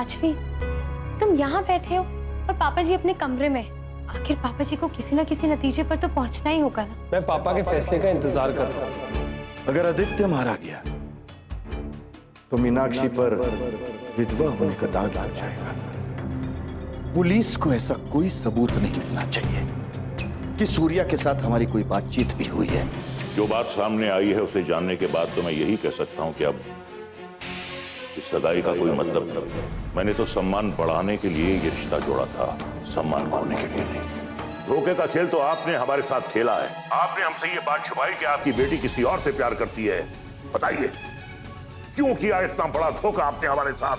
राजवीर, तुम यहाँ बैठे हो और पापा जी अपने कमरे में। आखिर पापा जी को किसी ना किसी नतीजे पर तो पहुंचना ही होगा ना। मैं पापा के फैसले का इंतजार कर रहा हूँ। अगर आदित्य मारा गया तो मीनाक्षी पर विधवा होने का दाग लग जाएगा। पुलिस को ऐसा कोई सबूत नहीं मिलना चाहिए कि सूर्या के साथ हमारी कोई बातचीत भी हुई है। जो बात सामने आई है उसे जानने के बाद तो मैं यही कह सकता हूं कि अब इस सगाई का कोई मतलब नहीं। मैंने तो सम्मान बढ़ाने के लिए ये रिश्ता जोड़ा था, सम्मान खोने के लिए नहीं। धोखे का खेल तो आपने हमारे साथ खेला है। आपने हमसे ये बात छुपाई कि आपकी बेटी किसी और से प्यार करती है। बताइए क्यों किया इतना बड़ा धोखा आपने हमारे साथ?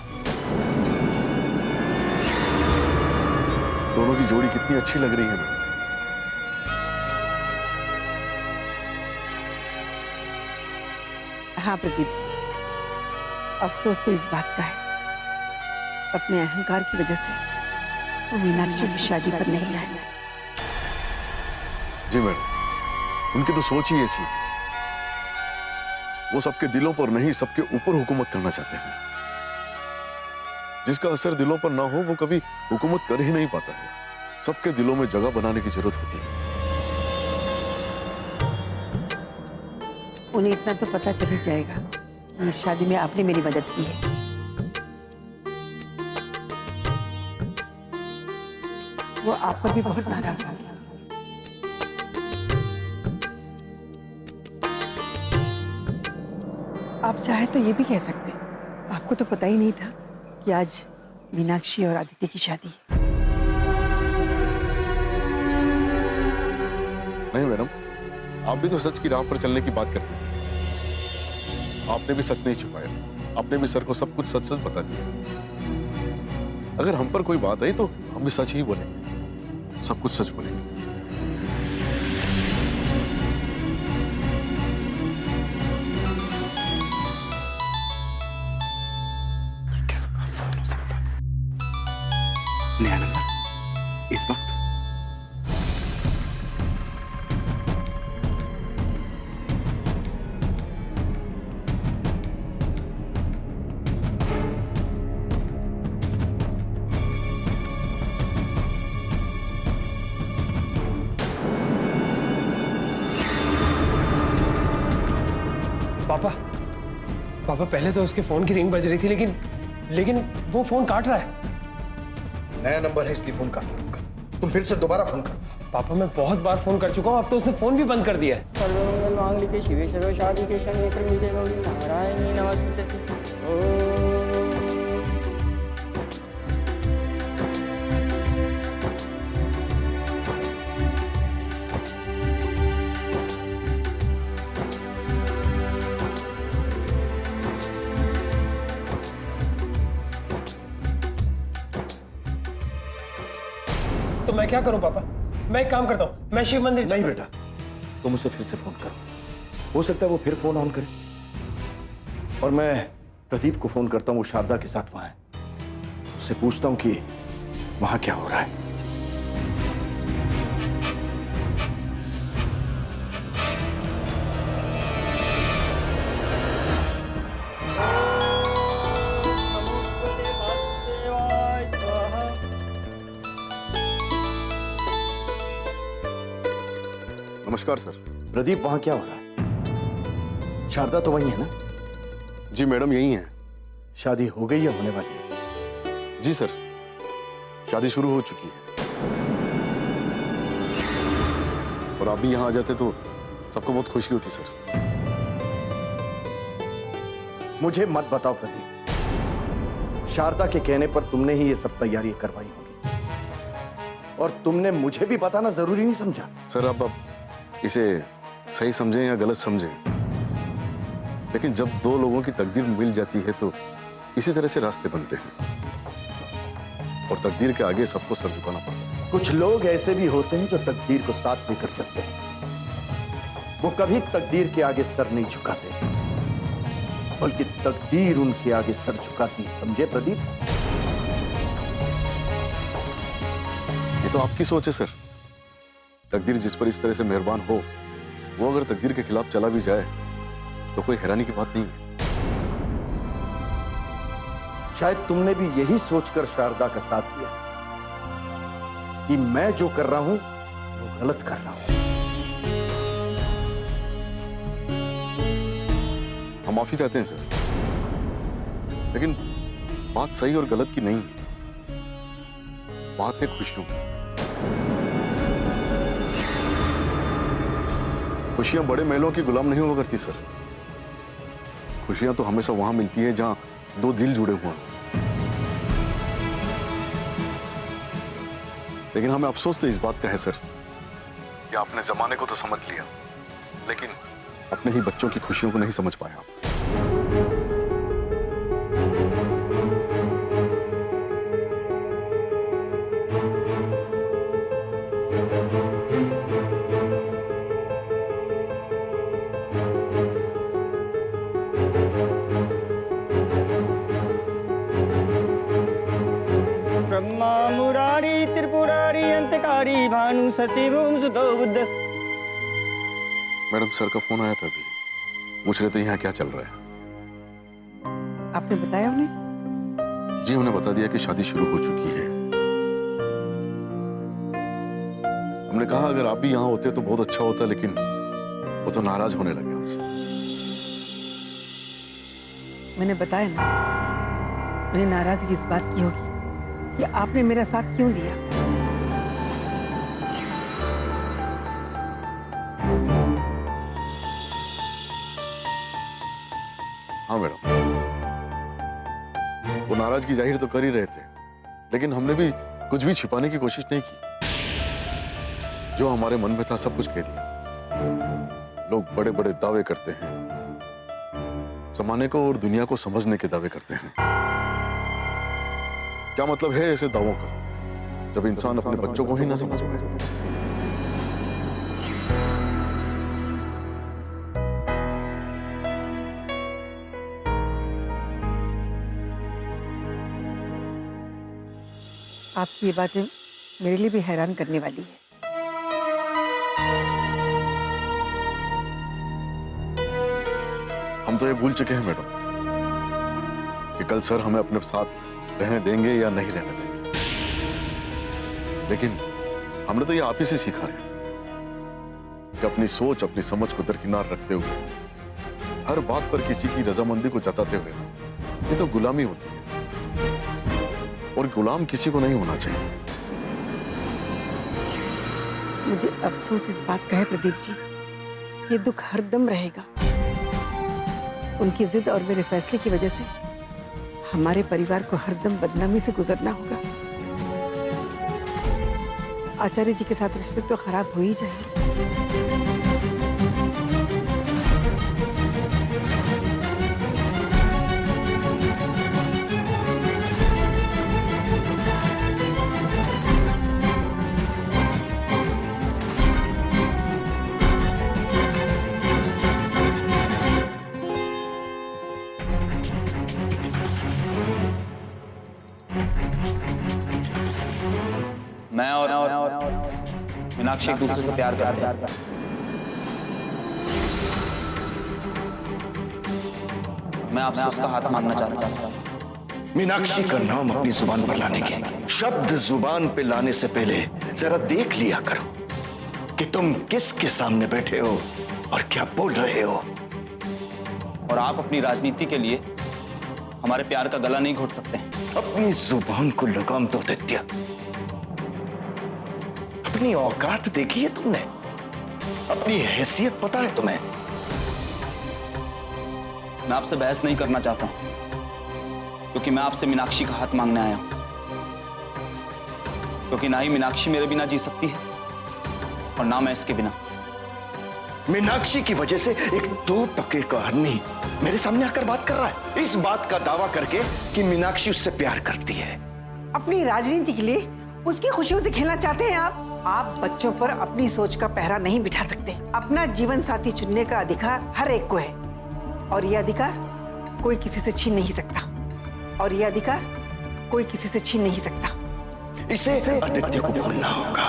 दोनों की जोड़ी कितनी अच्छी लग रही है मैडम। हाँ प्रदीप जी, अफसोस तो इस बात का है, अपने अहंकार की वजह से वो मीनाक्षी की शादी पर नहीं आए। जी मैडम, उनकी तो सोच ही ऐसी। वो सबके दिलों पर नहीं, सबके ऊपर हुकूमत करना चाहते हैं। जिसका असर दिलों पर ना हो वो कभी हुकूमत कर ही नहीं पाता है। सबके दिलों में जगह बनाने की जरूरत होती है। उन्हें इतना तो पता चल ही जाएगा कि इस शादी में आपने मेरी मदद की है। वो आप पर भी बहुत नाराज होंगे। आप चाहे तो ये भी कह सकते, आपको तो पता ही नहीं था कि आज मीनाक्षी और आदित्य की शादी है। नहीं मैडम, आप भी तो सच की राह पर चलने की बात करते हैं। आपने भी सच नहीं छुपाया, आपने भी सर को सब कुछ सच सच बता दिया। अगर हम पर कोई बात आई तो हम भी सच ही बोलेंगे, सब कुछ सच बोलेंगे। नया नंबर इस वक्त। पापा पहले तो उसके फोन की रिंग बज रही थी, लेकिन वो फोन काट रहा है। नया नंबर है इसलिए फोन काट लूंगा। तुम फिर से दोबारा फोन करो। पापा मैं बहुत बार फोन कर चुका हूँ, अब तो उसने फोन भी बंद कर दिया है। सर्वमंगल मांगलिके शिवे सर्व साधिके शरण्ये त्र्यंबके गौरी नारायणी नमोस्तुते। ओम तो मैं क्या करूं पापा? मैं एक काम करता हूं, मैं शिव मंदिर नहीं बेटा, तुम उसे फिर से फोन करो। हो सकता है वो फिर फोन ऑन करे। और मैं प्रदीप को फोन करता हूं, वो शारदा के साथ वहां है। उससे पूछता हूं कि वहां क्या हो रहा है। नमस्कार सर। प्रदीप वहां क्या हो रहा है? शारदा तो वही है ना? जी मैडम यही है। शादी हो गई या होने वाली है? जी सर, शादी शुरू हो चुकी है। और आप भी यहाँ आ जाते तो सबको बहुत खुशी होती सर। मुझे मत बताओ प्रदीप, शारदा के कहने पर तुमने ही ये सब तैयारी करवाई होगी और तुमने मुझे भी बताना जरूरी नहीं समझा। सर अब इसे सही समझें या गलत समझें, लेकिन जब दो लोगों की तकदीर मिल जाती है तो इसी तरह से रास्ते बनते हैं और तकदीर के आगे सबको सर झुकाना पड़ता है। कुछ लोग ऐसे भी होते हैं जो तकदीर को साथ लेकर चलते हैं। वो कभी तकदीर के आगे सर नहीं झुकाते, बल्कि तकदीर उनके आगे सर झुकाती है। समझे प्रदीप? ये तो आपकी सोच है सर। तकदीर जिस पर इस तरह से मेहरबान हो, वो अगर तकदीर के खिलाफ चला भी जाए तो कोई हैरानी की बात नहीं है। शायद तुमने भी यही सोचकर शारदा का साथ दिया कि मैं जो कर रहा हूं वो गलत कर रहा हूं। हम माफी चाहते हैं सर, लेकिन बात सही और गलत की नहीं है, बात है खुशियों की। खुशियां बड़े महलों की गुलाम नहीं हुआ करती सर। खुशियां तो हमेशा वहां मिलती है जहां दो दिल जुड़े हुए हैं। लेकिन हमें अफसोस तो इस बात का है सर कि आपने जमाने को तो समझ लिया, लेकिन अपने ही बच्चों की खुशियों को नहीं समझ पाया आप। ब्रह्मा मुरारी त्रिपुरारी अंतकारी भानु शशिभूम सुतो बुद्ध। मैडम सर का फोन आया था अभी, पूछ रहे थे यहाँ क्या चल रहा है। आपने बताया उन्हें? जी हमने बता दिया कि शादी शुरू हो चुकी है। हमने कहा अगर आप भी यहाँ होते तो बहुत अच्छा होता, लेकिन वो तो नाराज होने लगे हमसे। मैंने बताया ना, उन्हें नाराजगी इस बात की होगी कि आपने मेरा साथ क्यों दिया। हाँ मैडम, वो नाराजगी जाहिर तो कर ही रहे थे, लेकिन हमने भी कुछ भी छिपाने की कोशिश नहीं की। जो हमारे मन में था सब कुछ कह दिया। लोग बड़े बड़े दावे करते हैं, जमाने को और दुनिया को समझने के दावे करते हैं। क्या मतलब है ऐसे दावों का जब इंसान अपने बच्चों को ही ना समझ पाए। आपकी ये बातें मेरे लिए भी हैरान करने वाली है। हम तो ये भूल चुके हैं मैडम कि कल सर हमें अपने साथ रहने देंगे या नहीं रहने देंगे, लेकिन हमने तो ये आप ही से सीखा है कि अपनी सोच अपनी समझ को दरकिनार रखते हुए हर बात पर किसी की रजामंदी को जताते हुए ना, ये तो गुलामी होती है और गुलाम किसी को नहीं होना चाहिए। मुझे अफसोस इस बात का है प्रदीप जी, ये दुख हरदम रहेगा। उनकी जिद और मेरे फैसले की वजह से हमारे परिवार को हरदम बदनामी से गुजरना होगा। आचार्य जी के साथ रिश्ते तो खराब हो ही जाएंगे। मैं और मीनाक्षी एक दूसरे से प्यार करते हैं। मैं आपसे उसका हाथ मांगना चाहता हूँ। मीनाक्षी का नाम अपनी जुबान पर लाने के शब्द जुबान पे लाने से पहले जरा देख लिया करो कि तुम किसके सामने बैठे हो और क्या बोल रहे हो। और आप अपनी राजनीति के लिए हमारे प्यार का गला नहीं घोट सकते। अपनी जुबान को लगाम दो दैत्य। अपनी औकात देखी है तुमने? अपनी हैसियत पता है तुम्हें? मैं आपसे बहस नहीं करना चाहता हूं, क्योंकि मैं आपसे मीनाक्षी का हाथ मांगने आया हूं। क्योंकि ना ही मीनाक्षी मेरे बिना जी सकती है और ना मैं इसके बिना। मीनाक्षी की वजह से एक 2 टके का आदमी मेरे सामने आकर बात कर रहा है, इस बात का दावा करके कि मीनाक्षी उससे प्यार करती है। अपनी राजनीति के लिए उसकी खुशियों से खेलना चाहते हैं आप। आप बच्चों पर अपनी सोच का पहरा नहीं बिठा सकते। अपना जीवन साथी चुनने का अधिकार हर एक को है और यह अधिकार कोई किसी से छीन नहीं सकता। और यह अधिकार कोई किसी से छीन नहीं सकता। इसे आदित्य को भूलना होगा,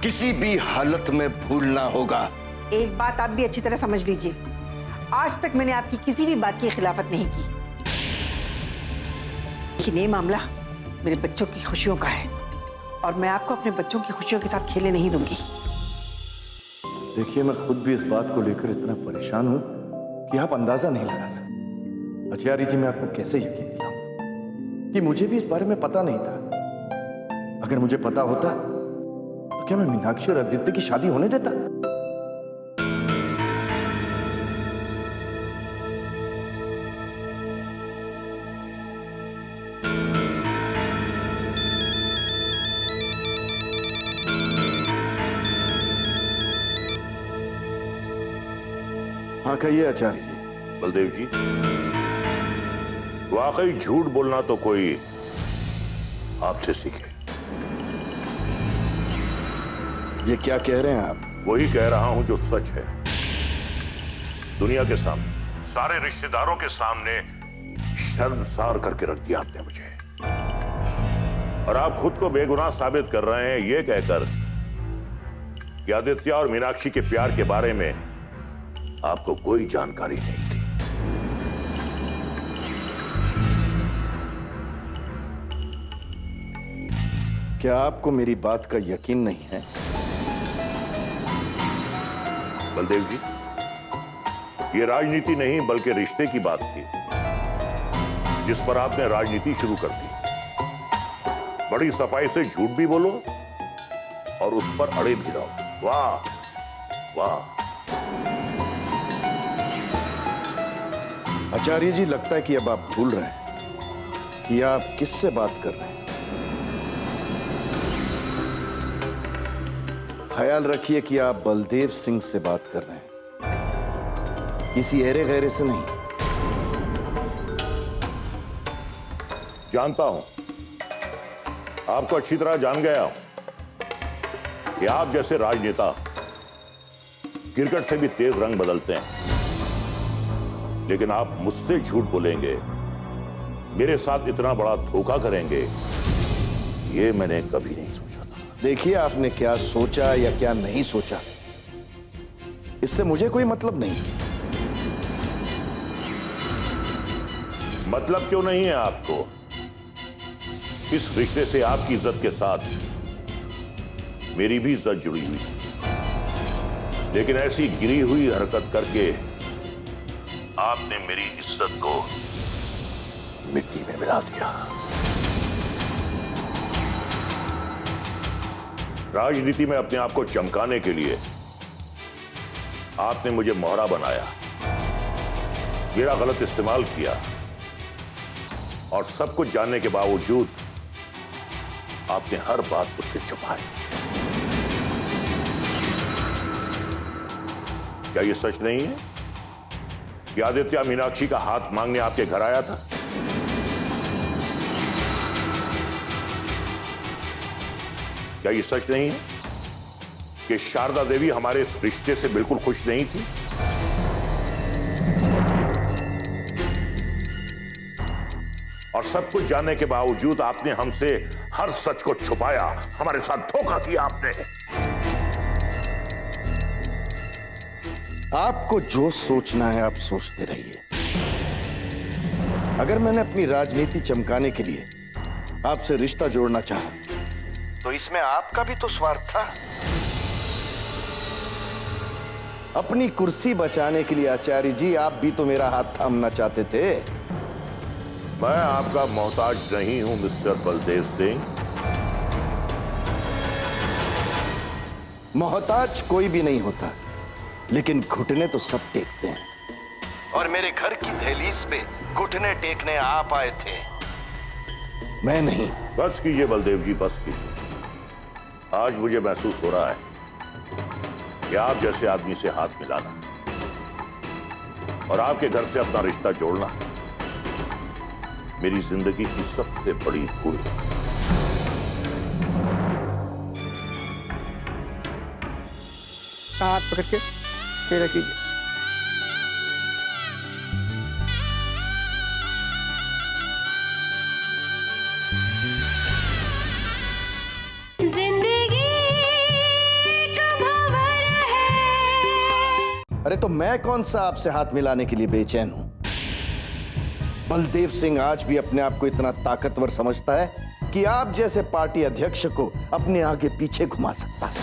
किसी भी हालत में भूलना होगा। एक बात आप भी अच्छी तरह समझ लीजिए, आज तक मैंने आपकी किसी भी बात की खिलाफत नहीं की। लेकिन ये मामला मेरे बच्चों की खुशियों का है और मैं आपको अपने बच्चों की खुशियों के साथ खेलने नहीं दूंगी। देखिए, मैं खुद भी इस बात को लेकर इतना परेशान हूं कि आप अंदाजा नहीं लगा सकते। आचार्य जी, मैं आपको कैसे यकीन दिलाऊं कि मुझे भी इस बारे में पता नहीं था। अगर मुझे पता होता तो क्या मैं मीनाक्षी और आदित्य की शादी होने देता? हाँ, कहिए आचार्य जी। बलदेव जी, वाकई झूठ बोलना तो कोई आपसे सीखे। ये क्या कह रहे हैं आप? वही कह रहा हूं जो सच है। दुनिया के सामने, सारे रिश्तेदारों के सामने शर्मसार करके रख दिया आपने मुझे, और आप खुद को बेगुनाह साबित कर रहे हैं ये कहकर कि आदित्य और मीनाक्षी के प्यार के बारे में आपको कोई जानकारी नहीं थी। क्या आपको मेरी बात का यकीन नहीं है? बलदेव जी, ये राजनीति नहीं बल्कि रिश्ते की बात थी, जिस पर आपने राजनीति शुरू कर दी। बड़ी सफाई से झूठ भी बोलो और उस पर अड़े भी रहो। वाह वाह। आचार्य जी, लगता है कि अब आप भूल रहे हैं कि आप किससे बात कर रहे हैं। ख्याल रखिए कि आप बलदेव सिंह से बात कर रहे हैं, किसी ऐरे गैरे से नहीं। जानता हूं, आपको अच्छी तरह जान गया हूं कि आप जैसे राजनेता गिरगिट से भी तेज रंग बदलते हैं, लेकिन आप मुझसे झूठ बोलेंगे, मेरे साथ इतना बड़ा धोखा करेंगे, ये मैंने कभी नहीं सोचा था। देखिए, आपने क्या सोचा या क्या नहीं सोचा, इससे मुझे कोई मतलब नहीं। मतलब क्यों नहीं है आपको? इस रिश्ते से आपकी इज्जत के साथ मेरी भी इज्जत जुड़ी हुई, लेकिन ऐसी गिरी हुई हरकत करके आपने मेरी इज्जत को मिट्टी में मिला दिया। राजनीति में अपने आप को चमकाने के लिए आपने मुझे मोहरा बनाया, मेरा गलत इस्तेमाल किया, और सब कुछ जानने के बावजूद आपने हर बात मुझसे छुपाई। क्या यह सच नहीं है कि आदित्य मीनाक्षी का हाथ मांगने आपके घर आया था? क्या यह सच नहीं है कि शारदा देवी हमारे इस रिश्ते से बिल्कुल खुश नहीं थी? और सब कुछ जानने के बावजूद आपने हमसे हर सच को छुपाया, हमारे साथ धोखा किया आपने। आपको जो सोचना है आप सोचते रहिए। अगर मैंने अपनी राजनीति चमकाने के लिए आपसे रिश्ता जोड़ना चाहा, तो इसमें आपका भी तो स्वार्थ था। अपनी कुर्सी बचाने के लिए आचार्य जी, आप भी तो मेरा हाथ थामना चाहते थे। मैं आपका मोहताज नहीं हूं मिस्टर बलदेव सिंह। मोहताज कोई भी नहीं होता, लेकिन घुटने तो सब टेकते हैं, और मेरे घर की दहलीज पे घुटने टेकने आप आए थे, मैं नहीं। बस कीजिए बलदेव जी, बस कीजिए। आज मुझे महसूस हो रहा है कि आप जैसे आदमी से हाथ मिलाना और आपके घर से अपना रिश्ता जोड़ना मेरी जिंदगी की सबसे बड़ी भूल है। हाथ पकड़ के फिर रखिए। अरे तो मैं कौन सा आपसे हाथ मिलाने के लिए बेचैन हूं? बलदेव सिंह आज भी अपने आप को इतना ताकतवर समझता है कि आप जैसे पार्टी अध्यक्ष को अपने आगे पीछे घुमा सकता है।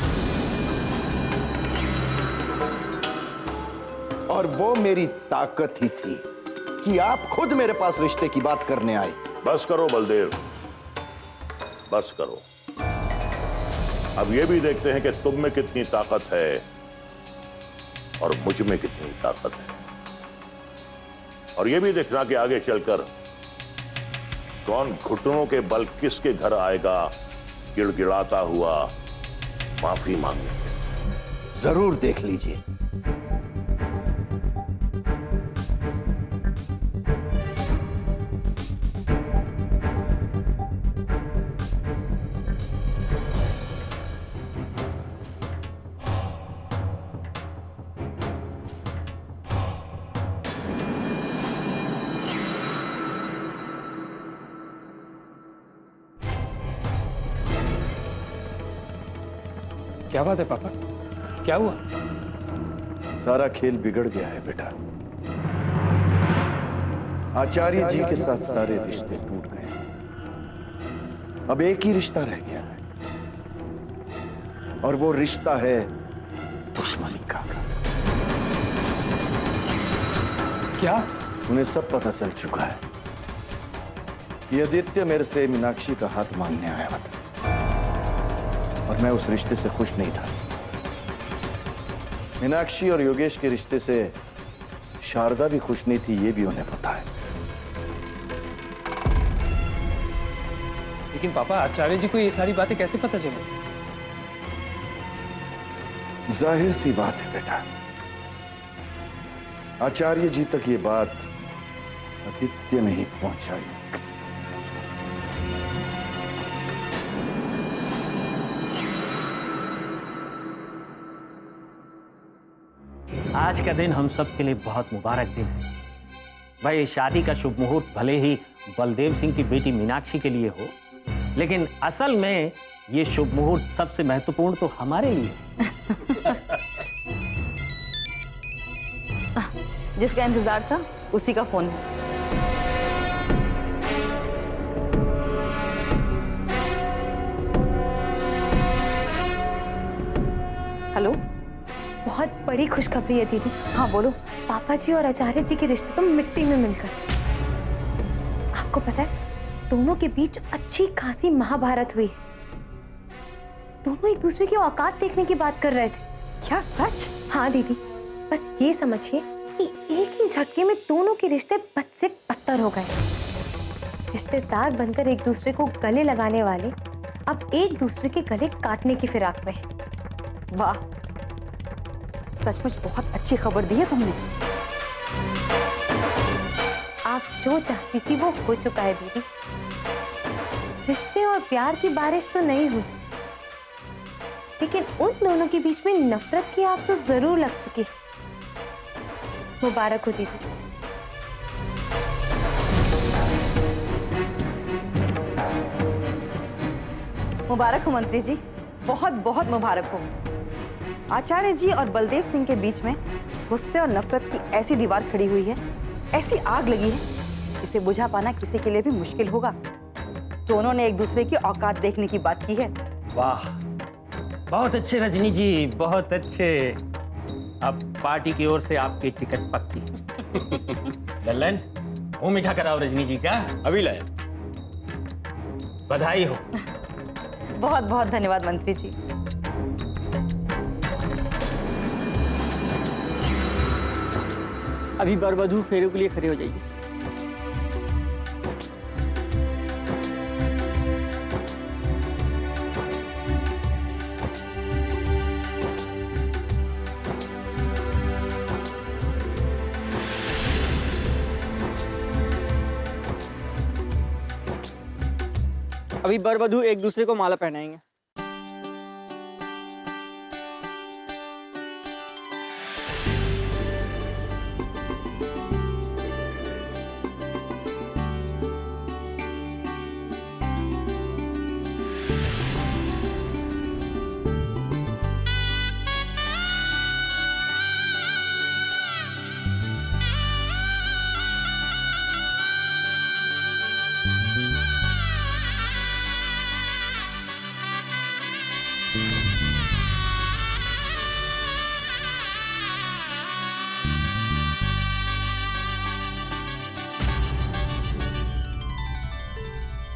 और वो मेरी ताकत ही थी कि आप खुद मेरे पास रिश्ते की बात करने आए। बस करो बलदेव, बस करो। अब ये भी देखते हैं कि तुम में कितनी ताकत है और मुझ में कितनी ताकत है। और ये भी देखना कि आगे चलकर कौन घुटनों के बल किसके घर आएगा गिड़गिड़ाता हुआ माफी मांगने। जरूर देख लीजिए। क्या बात है पापा, क्या हुआ? सारा खेल बिगड़ गया है बेटा। आचार्य जी के साथ सारे रिश्ते टूट गए। अब एक ही रिश्ता रह गया है और वो रिश्ता है दुश्मनी का। क्या? उन्हें सब पता चल चुका है कि आदित्य मेरे से मीनाक्षी का हाथ मांगने आया था और मैं उस रिश्ते से खुश नहीं था। मीनाक्षी और योगेश के रिश्ते से शारदा भी खुश नहीं थी, ये भी उन्हें पता है। लेकिन पापा, आचार्य जी को ये सारी बातें कैसे पता चली? जाहिर सी बात है बेटा, आचार्य जी तक ये बात आदित्य ने ही पहुंचाई। आज का दिन हम सब के लिए बहुत मुबारक दिन है भाई। शादी का शुभ मुहूर्त भले ही बलदेव सिंह की बेटी मीनाक्षी के लिए हो, लेकिन असल में ये शुभ मुहूर्त सबसे महत्वपूर्ण तो हमारे लिए। जिसका इंतजार था उसी का फोन है। हेलो, बहुत बड़ी खुशखबरी है दीदी। हाँ बोलो। पापा जी और आचार्य जी के रिश्ते तो मिट्टी में मिलकर। आपको पता है, दोनों के बीच अच्छी खासी महाभारत हुई। दोनों एक दूसरे की औकात देखने की बात कर रहे थे। क्या सच? हाँ दीदी, बस ये समझिए कि एक ही झटके में दोनों के रिश्ते बद से बदतर हो गए। रिश्तेदार बनकर एक दूसरे को गले लगाने वाले अब एक दूसरे के गले काटने की फिराक में। वाह, सचमुच बहुत अच्छी खबर दी है तुमने। आप जो चाहती थी वो हो चुका है दीदी। रिश्ते और प्यार की बारिश तो नहीं हुई, लेकिन उन दोनों के बीच में नफरत की आग तो जरूर लग चुकी है। मुबारक हो दीदी। मुबारक हो मंत्री जी, बहुत बहुत मुबारक हो। आचार्य जी और बलदेव सिंह के बीच में गुस्से और नफरत की ऐसी दीवार खड़ी हुई है, ऐसी आग लगी है, इसे बुझा पाना किसी के लिए भी मुश्किल होगा। दोनों ने एक दूसरे की औकात देखने की बात की है। वाह, बहुत अच्छे रजनी जी, बहुत अच्छे। अब पार्टी की ओर से आपकी टिकट पक्की। लल्लन, मुंह मीठा कराओ रजनी जी का। अभी लाया। बधाई हो। बहुत बहुत धन्यवाद मंत्री जी। अभी वर वधू फेरे के लिए खड़े हो जाइए। अभी वर वधू एक दूसरे को माला पहनाएंगे।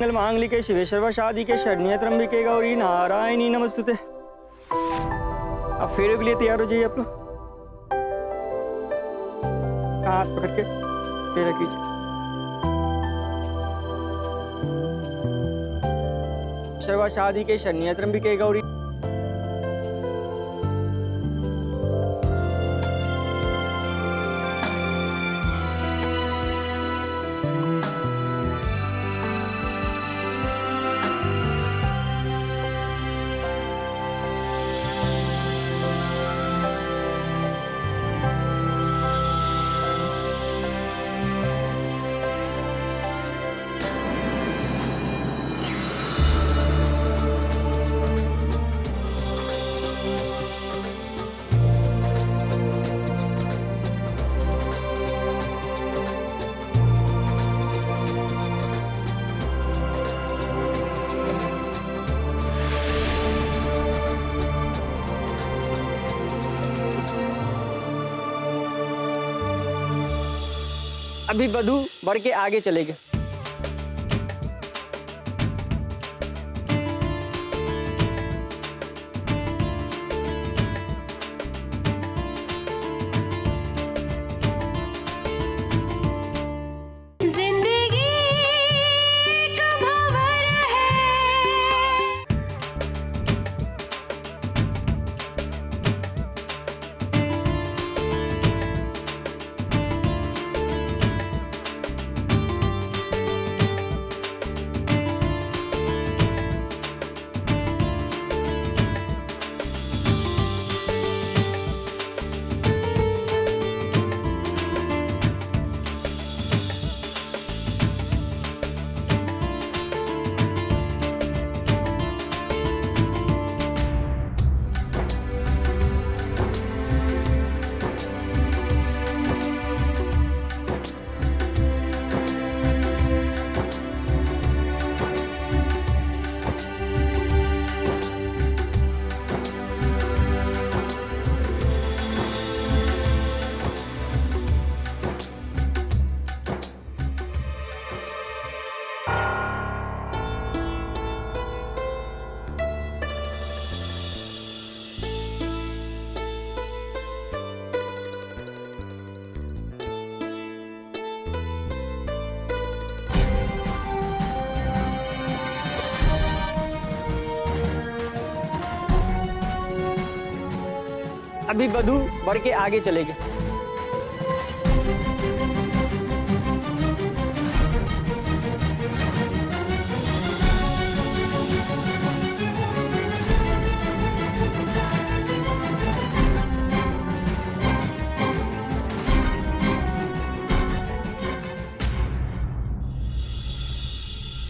मांगलिके शिवे सर्वसाधिके शरण्ये त्र्यंबके गौरी नारायणी नमस्तुते। अब फेरे के लिए तैयार हो जाइए आप लोग। हाथ पकड़ के फेरा कीजिए। सर्वसाधिके शरण्ये त्र्यंबके गौरी। अभी वधू बढ़ के आगे चलेगा। जिंदगी एक भंवर है। अभी वधू बढ़ के आगे चलेगा।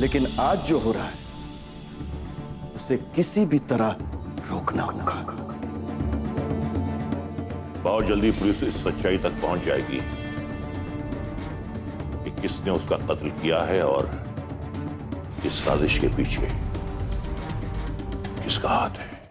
लेकिन आज जो हो रहा है उसे किसी भी तरह रोकना होगा। बहुत जल्दी पुलिस इस सच्चाई तक पहुंच जाएगी कि किसने उसका कत्ल किया है और इस साजिश के पीछे किसका हाथ है।